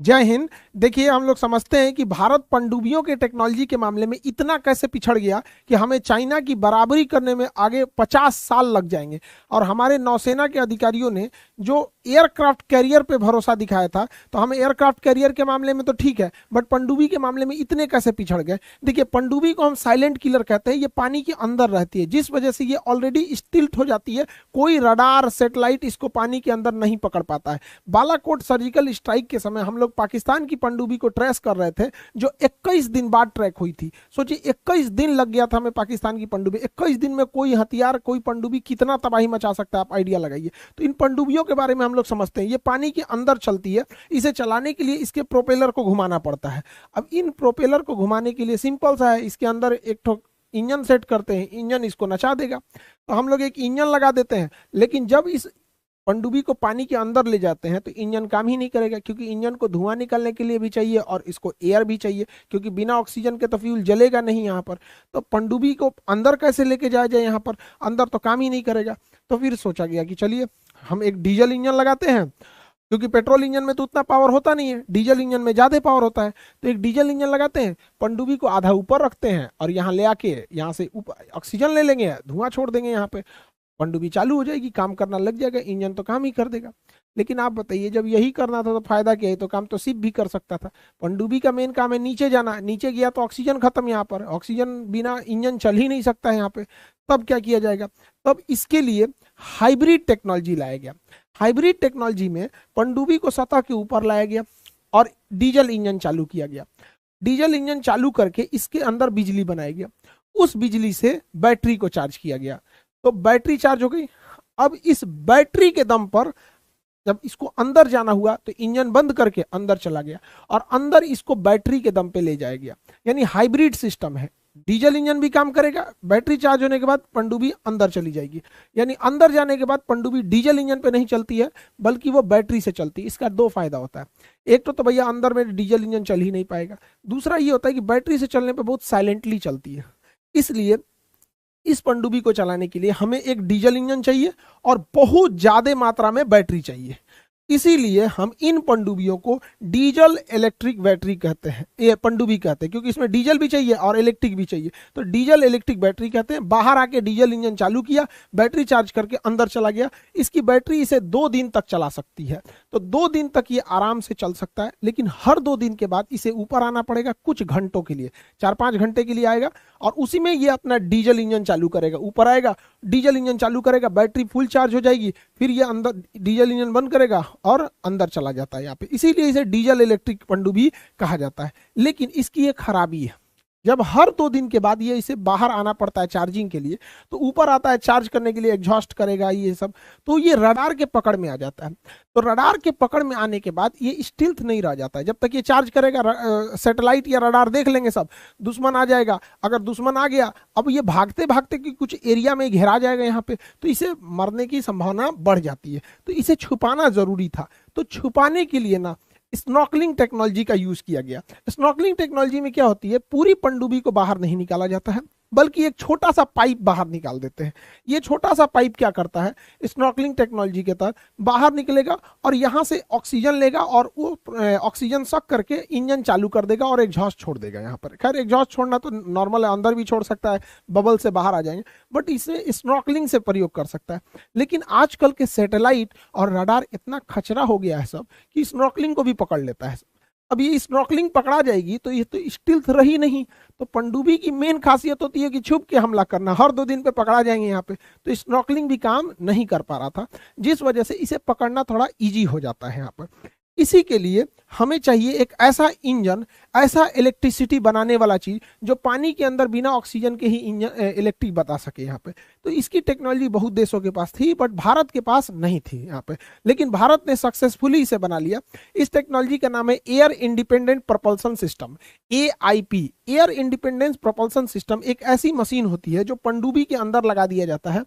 जय हिंद। देखिए, हम लोग समझते हैं कि भारत पनडुब्बियों के टेक्नोलॉजी के मामले में इतना कैसे पिछड़ गया कि हमें चाइना की बराबरी करने में आगे 50 साल लग जाएंगे। और हमारे नौसेना के अधिकारियों ने जो एयरक्राफ्ट कैरियर पे भरोसा दिखाया था, तो हमें एयरक्राफ्ट कैरियर के मामले में तो ठीक है, बट पनडुब्बी के मामले में इतने कैसे पिछड़ गए। देखिए, पनडुब्बी को हम साइलेंट किलर कहते हैं। ये पानी के अंदर रहती है, जिस वजह से ये ऑलरेडी स्टिल्ट हो जाती है। कोई रडार सैटेलाइट इसको पानी के अंदर नहीं पकड़ पाता है। बालाकोट सर्जिकल स्ट्राइक के समय हम लोग पाकिस्तान की पनडुब्बी को ट्रेस कर रहे थे, जो 21 दिन बाद ट्रैक हुई थी। सोचिए, 21 दिन लग गया था हमें पाकिस्तान की पनडुब्बी। 21 दिन में कोई हथियार, कोई पनडुब्बी कितना तबाही मचा सकता है, आप आइडिया लगाइए। तो इन पनडुब्बियों के बारे में हम लोग समझते हैं, ये पानी के अंदर चलती है। इसे चलाने के लिए इसके प्रोपेलर को घुमाना पड़ता है। अब इन प्रोपेलर को घुमाने के लिए सिंपल सा है, इसके अंदर एक ठो इंजन सेट करते हैं, इंजन इसको नचा देगा। तो हम लोग एक इंजन लगा देते हैं, लेकिन जब इस पनडुब्बी को पानी के अंदर ले जाते हैं तो इंजन काम ही नहीं करेगा, क्योंकि इंजन को धुआं निकलने के लिए भी चाहिए और इसको एयर भी चाहिए, क्योंकि बिना ऑक्सीजन के तो फ्यूल जलेगा नहीं यहाँ पर। तो पनडुब्बी को अंदर कैसे लेके जाया जाए, यहाँ पर अंदर तो काम ही नहीं करेगा। तो फिर सोचा गया कि चलिए हम एक डीजल इंजन लगाते हैं, क्योंकि पेट्रोल इंजन में तो उतना पावर होता नहीं है, डीजल इंजन में ज्यादा पावर होता है। तो एक डीजल इंजन लगाते हैं, पनडुब्बी को आधा ऊपर रखते हैं और यहाँ ले आके यहाँ से ऊपर ऑक्सीजन ले लेंगे, धुआं छोड़ देंगे यहाँ पे, पनडुब्बी चालू हो जाएगी, काम करना लग जाएगा, इंजन तो काम ही कर देगा। लेकिन आप बताइए, जब यही करना था तो फायदा क्या है? तो काम तो शिप भी कर सकता था। पनडुब्बी का मेन काम है नीचे जाना, नीचे गया तो ऑक्सीजन खत्म, यहाँ पर ऑक्सीजन बिना इंजन चल ही नहीं सकता है यहाँ पे। तब क्या किया जाएगा? तब इसके लिए हाइब्रिड टेक्नोलॉजी लाया गया। हाइब्रिड टेक्नोलॉजी में पनडुब्बी को सतह के ऊपर लाया गया और डीजल इंजन चालू किया गया। डीजल इंजन चालू करके इसके अंदर बिजली बनाया गया, उस बिजली से बैटरी को चार्ज किया गया। तो बैटरी चार्ज हो गई। अब इस बैटरी के दम पर जब इसको अंदर जाना हुआ तो इंजन बंद करके अंदर चला गया और अंदर इसको बैटरी के दम पे ले जाया गया। यानी हाइब्रिड सिस्टम है, डीजल इंजन भी काम करेगा, बैटरी चार्ज होने के बाद पनडुब्बी अंदर चली जाएगी। यानी अंदर जाने के बाद पनडुब्बी डीजल इंजन पे नहीं चलती है, बल्कि वो बैटरी से चलती है। इसका दो फायदा होता है। एक तो भैया अंदर में डीजल इंजन चल ही नहीं पाएगा। दूसरा ये होता है कि बैटरी से चलने पर बहुत साइलेंटली चलती है। इसलिए इस पनडुब्बी को चलाने के लिए हमें एक डीजल इंजन चाहिए और बहुत ज्यादा मात्रा में बैटरी चाहिए। इसीलिए हम इन पनडुब्बियों को डीजल इलेक्ट्रिक बैटरी कहते हैं, ये पनडुब्बी कहते हैं, क्योंकि इसमें डीजल भी चाहिए और इलेक्ट्रिक भी चाहिए। तो डीजल इलेक्ट्रिक बैटरी कहते हैं। बाहर आके डीजल इंजन चालू किया, बैटरी चार्ज करके अंदर चला गया। इसकी बैटरी इसे 2 दिन तक चला सकती है। तो 2 दिन तक ये आराम से चल सकता है, लेकिन हर 2 दिन के बाद इसे ऊपर आना पड़ेगा कुछ घंटों के लिए, 4-5 घंटे के लिए आएगा और उसी में ये अपना डीजल इंजन चालू करेगा। ऊपर आएगा, डीजल इंजन चालू करेगा, बैटरी फुल चार्ज हो जाएगी, फिर ये अंदर डीजल इंजन बंद करेगा और अंदर चला जाता है यहाँ पे। इसीलिए इसे डीजल इलेक्ट्रिक पनडुब्बी कहा जाता है। लेकिन इसकी एक खराबी है, जब हर 2 दिन के बाद ये इसे बाहर आना पड़ता है चार्जिंग के लिए, तो ऊपर आता है चार्ज करने के लिए, एग्जॉस्ट करेगा ये सब, तो ये रडार के पकड़ में आ जाता है। तो रडार के पकड़ में आने के बाद ये स्टिल्थ नहीं रह जाता है। जब तक ये चार्ज करेगा, सैटेलाइट या रडार देख लेंगे सब, दुश्मन आ जाएगा। अगर दुश्मन आ गया, अब ये भागते भागते कि कुछ एरिया में घेरा जाएगा यहाँ पे, तो इसे मरने की संभावना बढ़ जाती है। तो इसे छुपाना जरूरी था। तो छुपाने के लिए ना स्नॉर्कलिंग टेक्नोलॉजी का यूज किया गया। स्नॉर्कलिंग टेक्नोलॉजी में क्या होती है, पूरी पनडुब्बी को बाहर नहीं निकाला जाता है, बल्कि एक छोटा सा पाइप बाहर निकाल देते हैं। ये छोटा सा पाइप क्या करता है, स्नॉर्कलिंग टेक्नोलॉजी के तहत बाहर निकलेगा और यहाँ से ऑक्सीजन लेगा और वो ऑक्सीजन सक करके इंजन चालू कर देगा और एग्जॉस्ट छोड़ देगा यहाँ पर। खैर, एग्जॉस्ट छोड़ना तो नॉर्मल है, अंदर भी छोड़ सकता है, बबल से बाहर आ जाएंगे, बट इसे स्नॉर्कलिंग से प्रयोग कर सकता है। लेकिन आजकल के सैटेलाइट और रडार इतना खचरा हो गया है सब कि स्नॉर्कलिंग को भी पकड़ लेता है। अब ये स्नॉर्कलिंग पकड़ा जाएगी तो ये तो स्टिल्थ रही नहीं। तो पनडुब्बी की मेन खासियत होती है कि छुप के हमला करना, हर 2 दिन पे पकड़ा जाएंगे यहाँ पे। तो स्नॉर्कलिंग भी काम नहीं कर पा रहा था, जिस वजह से इसे पकड़ना थोड़ा इजी हो जाता है यहाँ पर। इसी के लिए हमें चाहिए एक ऐसा इंजन, ऐसा इलेक्ट्रिसिटी बनाने वाला चीज जो पानी के अंदर बिना ऑक्सीजन के ही इंजन इलेक्ट्रिक बता सके यहाँ पे। तो इसकी टेक्नोलॉजी बहुत देशों के पास थी, बट भारत के पास नहीं थी यहाँ पे। लेकिन भारत ने सक्सेसफुली इसे बना लिया। इस टेक्नोलॉजी का नाम है air independent propulsion system, AIP। Air independence propulsion system एक ऐसी मशीन होती है जो पनडुब्बी के अंदर लगा दिया जाता है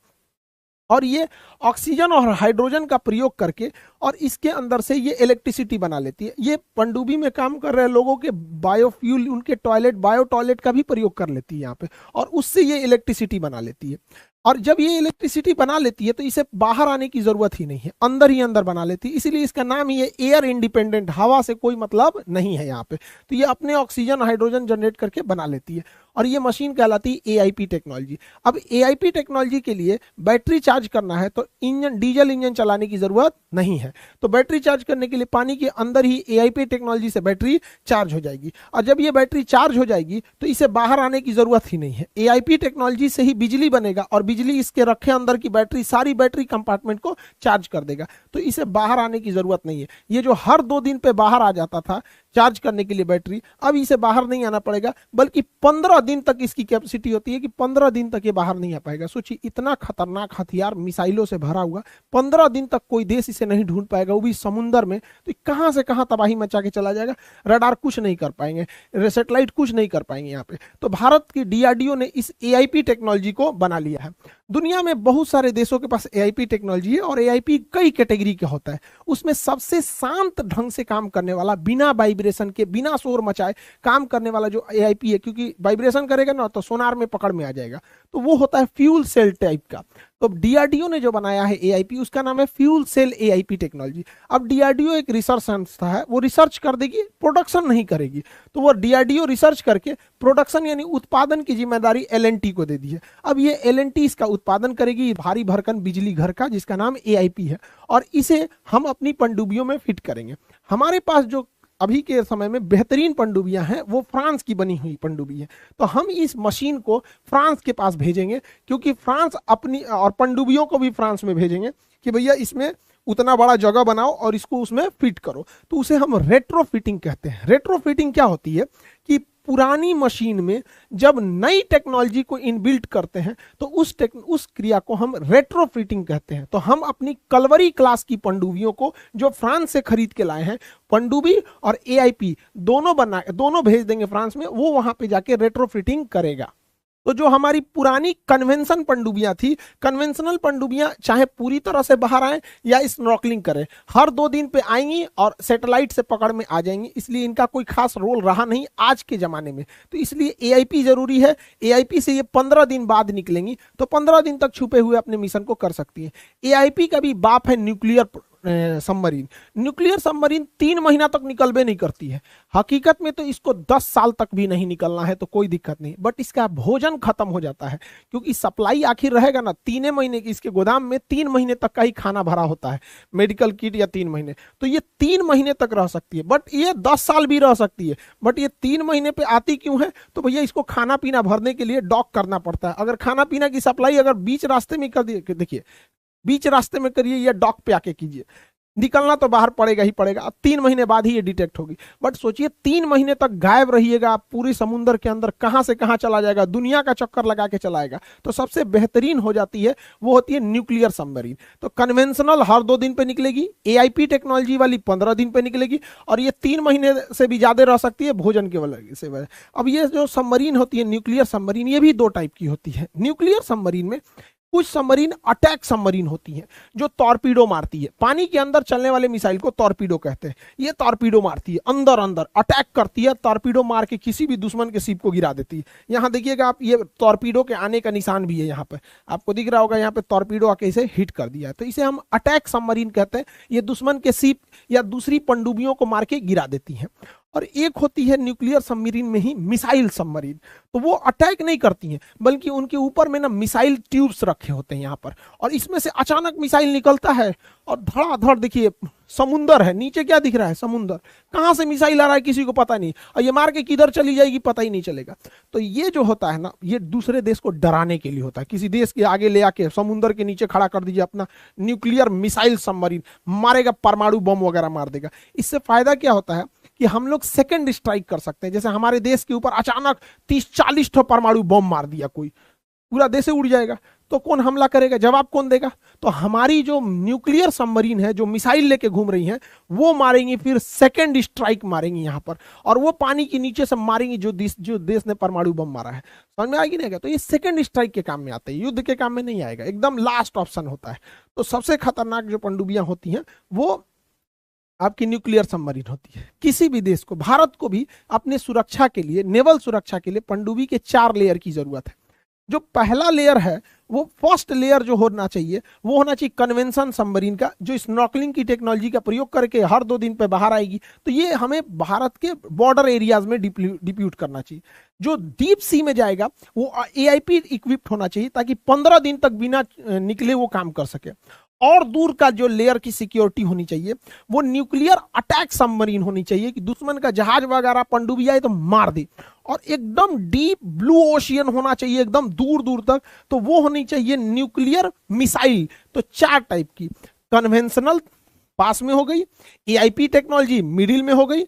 और ये ऑक्सीजन और हाइड्रोजन का प्रयोग करके और इसके अंदर से ये इलेक्ट्रिसिटी बना लेती है। ये पनडुब्बी में काम कर रहे लोगों के बायोफ्यूल, उनके टॉयलेट, बायो टॉयलेट का भी प्रयोग कर लेती है यहाँ पे और उससे ये इलेक्ट्रिसिटी बना लेती है। और जब ये इलेक्ट्रिसिटी बना लेती है तो इसे बाहर आने की जरूरत ही नहीं है, अंदर ही अंदर बना लेती है, इसीलिए इसका नाम ही है एयर इंडिपेंडेंट, हवा से कोई मतलब नहीं है यहाँ पे। तो ये अपने ऑक्सीजन हाइड्रोजन जनरेट करके बना लेती है और ये मशीन कहलाती है एआईपी टेक्नोलॉजी। अब एआईपी टेक्नोलॉजी के लिए बैटरी चार्ज करना है तो इंजन, डीजल इंजन चलाने की जरूरत नहीं है, तो बैटरी चार्ज करने के लिए पानी के अंदर ही एआईपी टेक्नोलॉजी से बैटरी चार्ज हो जाएगी। और जब ये बैटरी चार्ज हो जाएगी तो इसे बाहर आने की जरूरत ही नहीं है, एआईपी टेक्नोलॉजी से ही बिजली बनेगा और बिजली इसके रखे अंदर की बैटरी, सारी बैटरी कंपार्टमेंट को चार्ज कर देगा, तो इसे बाहर आने की जरूरत नहीं है। ये जो हर 2 दिन पे बाहर आ जाता था चार्ज करने के लिए बैटरी, अब इसे बाहर नहीं आना पड़ेगा, बल्कि 15 दिन तक इसकी कैपेसिटी होती है कि 15 दिन तक ये बाहर नहीं आ पाएगा। सोचिए इतना खतरनाक हथियार मिसाइलों से भरा हुआ, 15 दिन तक कोई देश इसे नहीं ढूंढ पाएगा, वो भी समुंदर में, तो कहां से कहां तबाही मचा के चला जाएगा। रडार कुछ नहीं कर पाएंगे, सैटेलाइट कुछ नहीं कर पाएंगे यहाँ पे। तो भारत की डीआरडीओ ने इस एआईपी टेक्नोलॉजी को बना लिया है। दुनिया में बहुत सारे देशों के पास एआईपी टेक्नोलॉजी है और एआईपी कई कैटेगरी का होता है। उसमें सबसे शांत ढंग से काम करने वाला, बिना वाइब्रेशन के, बिना शोर मचाए काम करने वाला जो एआईपी है, क्योंकि वाइब्रेशन करेगा ना तो सोनार में पकड़ में आ जाएगा, तो वो होता है फ्यूल सेल टाइप का। तो डीआरडीओ ने जो बनाया है एआईपी, उसका नाम है फ्यूल सेल एआईपी टेक्नोलॉजी। अब डीआरडीओ एक रिसर्च संस्था है, वो रिसर्च कर देगी, प्रोडक्शन नहीं करेगी, तो वो डीआरडीओ रिसर्च करके प्रोडक्शन यानी उत्पादन की जिम्मेदारी एलएनटी को दे दी है। अब ये एलएनटी इसका उत्पादन करेगी, भारी भरकम बिजली घर का, जिसका नाम एआईपी है, और इसे हम अपनी पनडुब्बियों में फिट करेंगे। हमारे पास जो अभी के समय में बेहतरीन पनडुब्बियां हैं वो फ्रांस की बनी हुई पनडुब्बी है, तो हम इस मशीन को फ्रांस के पास भेजेंगे, क्योंकि फ्रांस अपनी, और पनडुब्बियों को भी फ्रांस में भेजेंगे कि भैया इसमें उतना बड़ा जगह बनाओ और इसको उसमें फिट करो। तो उसे हम रेट्रो फिटिंग कहते हैं। रेट्रो फिटिंग क्या होती है कि पुरानी मशीन में जब नई टेक्नोलॉजी को इनबिल्ट करते हैं तो उस क्रिया को हम रेट्रोफिटिंग कहते हैं। तो हम अपनी कलवरी क्लास की पनडुब्बियों को जो फ्रांस से खरीद के लाए हैं, पनडुब्बी और एआईपी दोनों भेज देंगे फ्रांस में, वो वहां पे जाके रेट्रोफिटिंग करेगा। तो जो हमारी पुरानी कन्वेंशन पनडुब्बियां थी, कन्वेंशनल पनडुब्बियां चाहे पूरी तरह से बाहर आए या स्नॉर्कलिंग करें, हर 2 दिन पे आएंगी और सैटेलाइट से पकड़ में आ जाएंगी, इसलिए इनका कोई खास रोल रहा नहीं आज के जमाने में। तो इसलिए एआईपी जरूरी है। एआईपी से ये 15 दिन बाद निकलेंगी, तो 15 दिन तक छुपे हुए अपने मिशन को कर सकती है। एआईपी का भी बाप है न्यूक्लियर सबमरीन। न्यूक्लियर सबमरीन 3 महीना तक निकलबे नहीं करती है, हकीकत में तो इसको 10 साल तक भी नहीं निकलना है तो कोई दिक्कत नहीं, बट इसका भोजन खत्म हो जाता है, क्योंकि सप्लाई आखिर रहेगा ना 3 महीने की, इसके गोदाम में 3 महीने तक का ही खाना भरा होता है, मेडिकल किट, या 3 महीने, तो ये 3 महीने तक रह सकती है, बट ये 10 साल भी रह सकती है, बट ये 3 महीने पे आती क्यों है, तो भैया इसको खाना पीना भरने के लिए डॉक करना पड़ता है। अगर खाना पीना की सप्लाई अगर बीच रास्ते में कर दिए, देखिए बीच रास्ते में करिए या डॉक पे आके कीजिए, निकलना तो बाहर पड़ेगा ही पड़ेगा, 3 महीने बाद ही ये डिटेक्ट होगी। बट सोचिए 3 महीने तक गायब रहिएगा आप पूरी समुद्र के अंदर, कहां से कहां चला जाएगा, दुनिया का चक्कर लगा के चलाएगा। तो सबसे बेहतरीन हो जाती है वो होती है न्यूक्लियर सबमरीन। तो कन्वेंशनल हर 2 दिन पे निकलेगी, एआईपी टेक्नोलॉजी वाली 15 दिन पे निकलेगी, और ये 3 महीने से भी ज्यादा रह सकती है भोजन के वजह से। अब ये जो सबमरीन होती है न्यूक्लियर सबमरीन, ये भी 2 टाइप की होती है। न्यूक्लियर सबमरीन में कुछ सबमरीन अटैक सबमरीन होती हैं जो टॉर्पीडो मारती है, पानी के अंदर चलने वाले मिसाइल को टॉर्पीडो कहते हैं। ये टॉर्पीडो मारती है, अंदर अंदर अटैक करती है, टॉर्पीडो मार के किसी भी दुश्मन के शिप को गिरा देती है। यहाँ देखिएगा आप, ये टॉर्पीडो के आने का निशान भी है, यहाँ पे आपको दिख रहा होगा, यहाँ पे टॉर्पीडो आके इसे हिट कर दिया है, तो इसे हम अटैक सबमरीन कहते हैं। ये दुश्मन के शिप या दूसरी पनडुब्बियों को मार के गिरा देती हैं। और एक होती है न्यूक्लियर सबमरीन में ही मिसाइल सबमरीन, तो वो अटैक नहीं करती हैं, बल्कि उनके ऊपर में ना मिसाइल ट्यूब्स रखे होते हैं यहाँ पर, और इसमें से अचानक मिसाइल निकलता है और धड़ाधड़, देखिए समुंदर है नीचे, क्या दिख रहा है, समुंदर, कहां से मिसाइल आ रहा है किसी को पता नहीं, और ये मार के किधर चली जाएगी पता ही नहीं चलेगा। तो ये जो होता है ना, ये दूसरे देश को डराने के लिए होता है। किसी देश के आगे ले आके समुंदर के नीचे खड़ा कर दीजिए अपना न्यूक्लियर मिसाइल सबमरीन, मारेगा, परमाणु बम वगैरह मार देगा। इससे फायदा क्या होता है कि हम लोग सेकंड स्ट्राइक कर सकते हैं। जैसे हमारे देश के ऊपर अचानक 30-40 ठो परमाणु बम मार दिया कोई, पूरा देश उड़ जाएगा, तो कौन हमला करेगा, जवाब कौन देगा? तो हमारी जो न्यूक्लियर सबमरीन है, जो मिसाइल लेके घूम रही हैं, वो मारेंगी, फिर सेकंड स्ट्राइक मारेंगी यहाँ पर, और वो पानी के नीचे से मारेंगी जो देश ने परमाणु बम मारा है। समझ में आएगी नहीं? तो ये सेकंड स्ट्राइक के काम में आते हैं, युद्ध के काम में नहीं आएगा, एकदम लास्ट ऑप्शन होता है। तो सबसे खतरनाक जो पनडुब्बियां होती हैं वो आपकी न्यूक्लियर सबमरीन होती है। किसी भी देश को, भारत को भी अपने सुरक्षा के लिए, नेवल सुरक्षा के लिए पनडुब्बी के 4 लेयर की जरूरत है। जो पहला लेयर है, वो फर्स्ट लेयर जो होना चाहिए वो होना चाहिए कन्वेंशन सबमरीन का, जो स्नॉर्कलिंग की टेक्नोलॉजी का प्रयोग करके हर 2 दिन पे बाहर आएगी। तो ये हमें भारत के बॉर्डर एरियाज में डिप्यूट करना चाहिए। जो डीप सी में जाएगा वो एआईपी इक्विप्ड होना चाहिए, ताकि 15 दिन तक बिना निकले वो काम कर सके। और दूर का जो लेयर की सिक्योरिटी होनी चाहिए वो न्यूक्लियर अटैक सबमरीन होनी चाहिए, कि दुश्मन का जहाज वगैरह पनडुब्बी आए तो मार दे। और एकदम डीप ब्लू ओशियन होना चाहिए, एकदम दूर दूर तक। तो वो होनी चाहिए न्यूक्लियर मिसाइल। तो 4 टाइप की, कन्वेंशनल पास में हो गई, एआईपी टेक्नोलॉजी मिडिल में हो गई,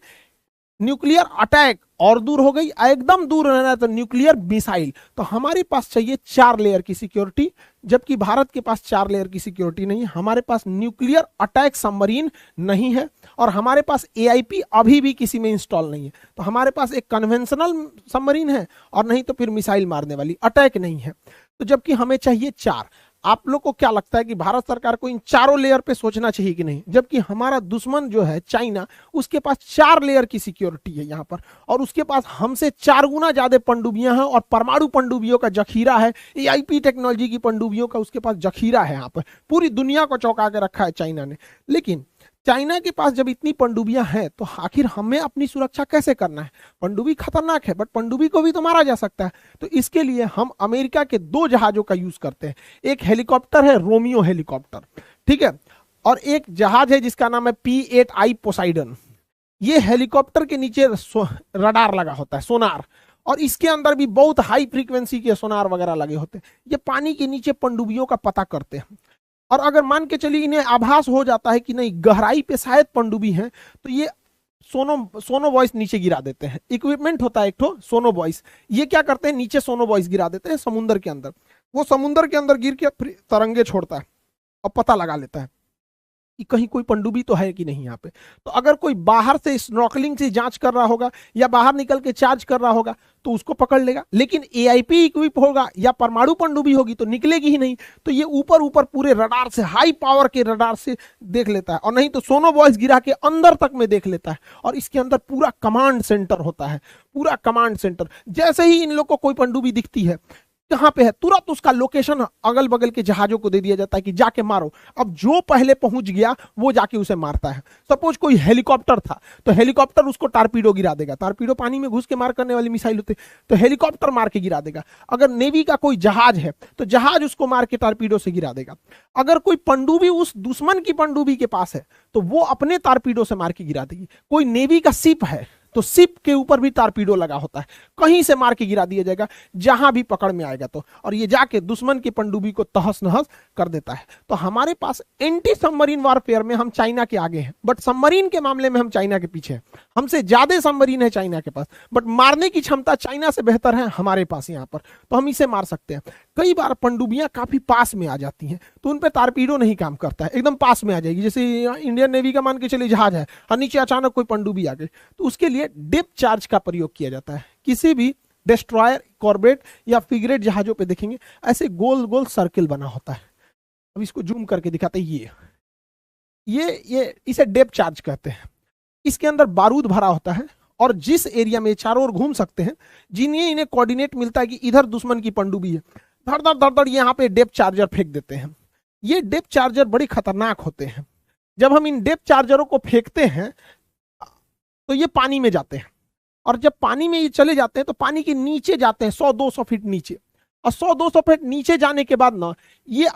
न्यूक्लियर अटैक और दूर हो गई, एकदम दूर रहना है तो न्यूक्लियर मिसाइल। तो हमारे पास चाहिए 4 लेयर की सिक्योरिटी, जबकि भारत के पास 4 लेयर की सिक्योरिटी नहीं है। हमारे पास न्यूक्लियर अटैक सबमरीन नहीं है, और हमारे पास एआईपी अभी भी किसी में इंस्टॉल नहीं है। तो हमारे पास एक कन्वेंशनल सबमरीन है, और नहीं तो फिर मिसाइल मारने वाली, अटैक नहीं है। तो जबकि हमें चाहिए 4। आप लोग को क्या लगता है कि भारत सरकार को इन चारों लेयर पे सोचना चाहिए कि नहीं? जबकि हमारा दुश्मन जो है चाइना, उसके पास 4 लेयर की सिक्योरिटी है यहाँ पर, और उसके पास हमसे 4 गुना ज्यादा पनडुब्बियां हैं, और परमाणु पनडुब्बियों का जखीरा है, एआईपी टेक्नोलॉजी की पनडुब्बियों का उसके पास जखीरा है। यहाँ पर पूरी दुनिया को चौंका के रखा है चाइना ने। लेकिन चाइना के पास जब इतनी पनडुब्बियां हैं, तो आखिर हमें अपनी सुरक्षा कैसे करना है? पनडुब्बी खतरनाक है, बट पनडुब्बी को भी तो मारा जा सकता है। तो इसके लिए हम अमेरिका के 2 जहाजों का यूज करते हैं। एक हेलीकॉप्टर है रोमियो हेलीकॉप्टर, ठीक है, और एक जहाज है जिसका नाम है P8I पोसाइडन। ये हेलीकॉप्टर के नीचे रडार लगा होता है, सोनार, और इसके अंदर भी बहुत हाई फ्रीक्वेंसी के सोनार वगैरह लगे होते हैं। ये पानी के नीचे पनडुब्बियों का पता करते हैं, और अगर मान के चलिए इन्हें आभास हो जाता है कि नहीं गहराई पे शायद पनडुब्बी है, तो ये सोनो वॉइस नीचे गिरा देते हैं। इक्विपमेंट होता है एक तो सोनो वॉइस, ये क्या करते हैं, नीचे सोनो वॉइस गिरा देते हैं समुद्र के अंदर। वो समुद्र के अंदर गिर के तरंगे छोड़ता है और पता लगा लेता है कि कहीं कोई पनडुब्बी तो है कि नहीं यहाँ पे। तो अगर कोई बाहर से स्नॉर्कलिंग से जांच कर रहा होगा, या बाहर निकल के चार्ज कर रहा होगा, तो उसको पकड़ लेगा। लेकिन एआईपी इक्विप होगा या परमाणु पनडुब्बी होगी तो निकलेगी ही नहीं। तो ये ऊपर ऊपर पूरे रडार से, हाई पावर के रडार से देख लेता है, और नहीं तो सोनो वॉइस गिरा के अंदर तक में देख लेता है। और इसके अंदर पूरा कमांड सेंटर होता है, पूरा कमांड सेंटर। जैसे ही इन लोग को कोई पनडुब्बी दिखती है, कहां पे है, तुरंत उसका लोकेशन अगल बगल के जहाजों को दे दिया जाता है कि जाके मारो। अब जो पहले पहुंच गया वो जाके उसे मारता है। सपोज कोई हेलीकॉप्टर था, तो हेलीकॉप्टर उसको टारपीडो गिरा देगा। टारपीडो पानी में घुस के मार करने वाली मिसाइल होती है, तो हेलीकॉप्टर मार के गिरा देगा। अगर नेवी का कोई जहाज है तो जहाज उसको मार के टारपीडो से गिरा देगा। अगर कोई पनडुब्बी उस दुश्मन की पनडुब्बी के पास है तो वो अपने टारपीडो से मार के गिरा देगी। कोई नेवी का शिप है तो शिप के ऊपर भी टारपीडो लगा होता है, कहीं से मार के गिरा दिया जाएगा जहां भी पकड़ में आएगा तो, और ये जाके दुश्मन की पनडुब्बी को तहस नहस कर देता है। तो हमारे पास एंटी सबमरीन वारफेयर में हम चाइना के आगे हैं, बट सबमरीन के मामले में हम चाइना के पीछे हैं। हमसे ज्यादा सबमरीन है चाइना के पास, बट मारने की क्षमता चाइना से बेहतर है हमारे पास यहाँ पर, तो हम इसे मार सकते हैं। कई बार पनडुब्बियां काफी पास में आ जाती हैं, तो उन पर टारपीडो नहीं काम करता है, एकदम पास में आ जाएगी। जैसे इंडियन नेवी का मान के चलिए जहाज है और नीचे अचानक कोई पनडुब्बी आ गई, तो उसके लिए डेप्थ चार्ज का प्रयोग किया जाता है। किसी भी डिस्ट्रॉयर, कॉर्बेट या फ्रिगेट जहाजों पे देखेंगे ऐसे गोल गोल सर्किल बना होता है। अब इसको जूम करके दिखाते हैं, ये इसे डेप्थ चार्ज कहते हैं। इसके अंदर बारूद भरा होता है, और जिस एरिया में चारों ओर घूम सकते हैं, जिन्हें इन्हें कोऑर्डिनेट मिलता है कि इधर दुश्मन की पनडुब्बी है, धड़ धड़ धड़ धड़ यहाँ पे डेप्थ चार्जर फेंक देते हैं। ये डेप्थ चार्जर बड़ी खतरनाक होते हैं। जब हम इन डेप्थ चार्जरों को फेंकते हैं तो ये पानी में जाते हैं, और जब पानी में ये चले जाते हैं तो पानी के नीचे जाते हैं 100-200 फीट नीचे, और 100-200 फीट नीचे जाने के बाद ना ये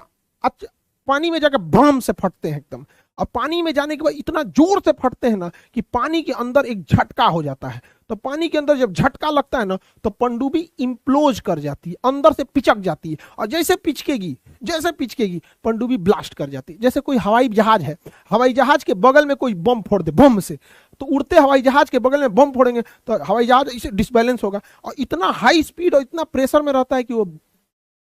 पानी में जाकर बम से फटते हैं एकदम। और पानी में जाने के बाद इतना जोर से फटते हैं ना कि पानी के अंदर एक झटका हो जाता है। तो पानी के अंदर जब झटका लगता है ना तो पनडुब्बी इम्प्लोज कर जाती है, अंदर से पिचक जाती है, और जैसे पिचकेगी पनडुब्बी ब्लास्ट कर जाती है। जैसे कोई हवाई जहाज है, हवाई जहाज के बगल में कोई बम फोड़ दे बम से, तो उड़ते हवाई जहाज के बगल में बम फोड़ेंगे तो हवाई जहाज इसे डिसबैलेंस होगा, और इतना हाई स्पीड और इतना प्रेशर में रहता है कि वो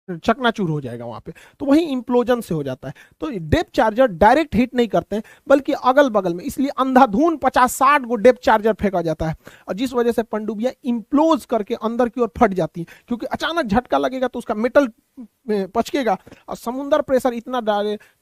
चकनाचूर हो जाएगा वहां पे, तो वही इंप्लोजन से हो जाता है। तो डेप्थ चार्जर डायरेक्ट हिट नहीं करते हैं, बल्कि अगल बगल में, इसलिए अंधाधुन 50-60 गो डेप्थ चार्जर फेंका जाता है, और जिस वजह से पनडुब्बियां इंप्लोज करके अंदर की ओर फट जाती हैं, क्योंकि अचानक झटका लगेगा तो उसका मेटल पचकेगा, और समुद्र प्रेशर इतना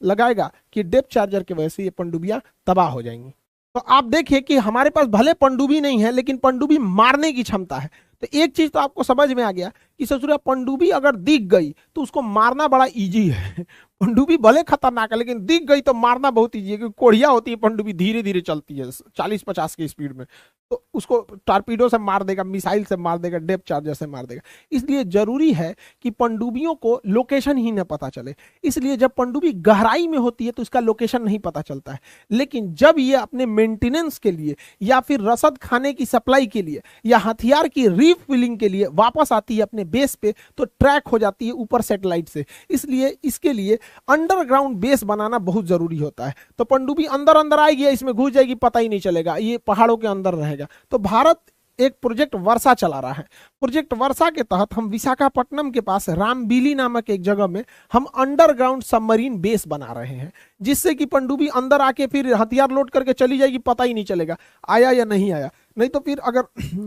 लगाएगा कि डेप्थ चार्जर की वजह से ये पनडुब्बियां तबाह हो जाएंगी। तो आप देखिए कि हमारे पास भले पनडुब्बी नहीं है, लेकिन पनडुब्बी मारने की क्षमता है। तो एक चीज तो आपको समझ में आ गया कि ससुरा पनडुब्बी अगर दिख गई तो उसको मारना बड़ा इजी है। पनडुब्बी भले खतरनाक है लेकिन दिख गई तो मारना बहुत इजी है, क्योंकि कोढ़िया होती है पनडुब्बी, धीरे धीरे चलती है 40-50 की स्पीड में, तो उसको टारपीडो से मार देगा, मिसाइल से मार देगा, डेप्थ चार्जर से मार देगा। इसलिए जरूरी है कि पनडुब्बियों को लोकेशन ही न पता चले। इसलिए जब पनडुब्बी गहराई में होती है तो इसका लोकेशन नहीं पता चलता है, लेकिन जब ये अपने मेंटेनेंस के लिए या फिर रसद खाने की सप्लाई के लिए या हथियार की रीफिलिंग के लिए वापस आती है अपने बेस पे तो ट्रैक हो जाती है ऊपर सैटेलाइट से। इसलिए इसके लिए अंडरग्राउंड बेस बनाना बहुत जरूरी होता है। तो पनडुब्बी अंदर अंदर आएगी, इसमें घुस जाएगी, पता ही नहीं चलेगा, ये पहाड़ों के अंदर रहेगा। तो भारत एक प्रोजेक्ट वर्षा चला रहा है। प्रोजेक्ट वर्षा के तहत हम विशाखापट्टनम के पास रामबिली नामक एक जगह में हम अंडरग्राउंड सबमरीन बेस बना रहे हैं, जिससे कि पनडुब्बी अंदर आके फिर हथियार लोड करके चली जाएगी, पता ही नहीं चलेगा आया या नहीं आया। नहीं तो फिर अगर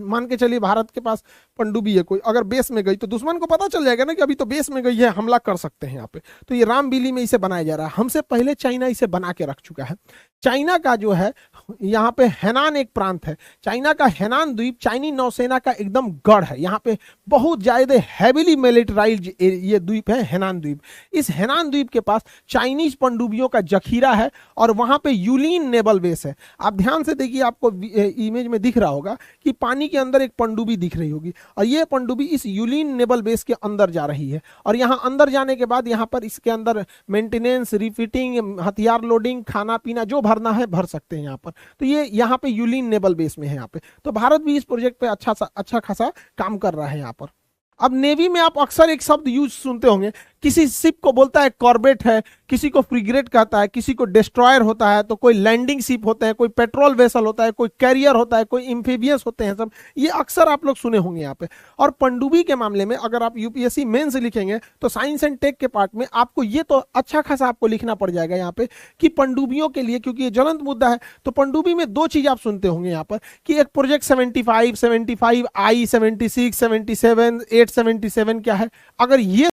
मान के चलिए भारत के पास पनडुब्बी है कोई, अगर बेस में गई तो दुश्मन को पता चल जाएगा ना कि अभी तो बेस में गई है, हमला कर सकते हैं यहाँ पे। तो ये रामबिली में इसे बनाया जा रहा है। हमसे पहले चाइना इसे बना के रख चुका है। चाइना का जो है यहाँ पे हैनान एक प्रांत है, चाइना का हैनान द्वीप चाइनी नौसेना का एकदम गढ़ है। यहाँ पे बहुत ज्यादा हैविली मिलिटराइज्ड ये द्वीप है हैनान द्वीप। इस हैनान द्वीप के पास चाइनीज पनडुब्बियों का जखीरा है और वहां पे यूलिन नेवल बेस है। आप ध्यान से देखिए, आपको इमेज में दिख रहा होगा कि पानी के अंदर एक पनडुब्बी दिख रही होगी और ये पनडुब्बी इस यूलिन नेवल बेस के अंदर जा रही है। और यहाँ अंदर जाने के बाद यहाँ पर इसके अंदर मेंटेनेंस, रिफिटिंग, हथियार लोडिंग, खाना पीना जो भरना है भर सकते हैं यहाँ पर। तो ये यहाँ पे यूलिन नेवल बेस में है यहाँ पे। तो भारत भी इस प्रोजेक्ट पे अच्छा खासा काम कर रहा है यहाँ पर। अब नेवी में आप अक्सर एक शब्द यूज सुनते होंगे, किसी शिप को बोलता है कॉर्बेट है, किसी को फ्रिगेट कहता है, किसी को डिस्ट्रॉयर होता है, तो कोई लैंडिंग शिप होते हैं, कोई पेट्रोल वेसल होता है, कोई कैरियर होता है, कोई एम्फीबियस होते हैं, सब ये अक्सर आप लोग सुने होंगे यहाँ पे। और पनडुब्बी के मामले में अगर आप यूपीएससी मेंस लिखेंगे तो साइंस एंड टेक के पार्ट में आपको ये तो अच्छा खासा आपको लिखना पड़ जाएगा यहाँ पे कि पनडुब्बियों के लिए, क्योंकि ये ज्वलंत मुद्दा है, तो पनडुब्बी में दो चीज आप सुनते होंगे यहाँ पर कि एक प्रोजेक्ट 75, 75 I, 76, 77, 877 क्या है। अगर ये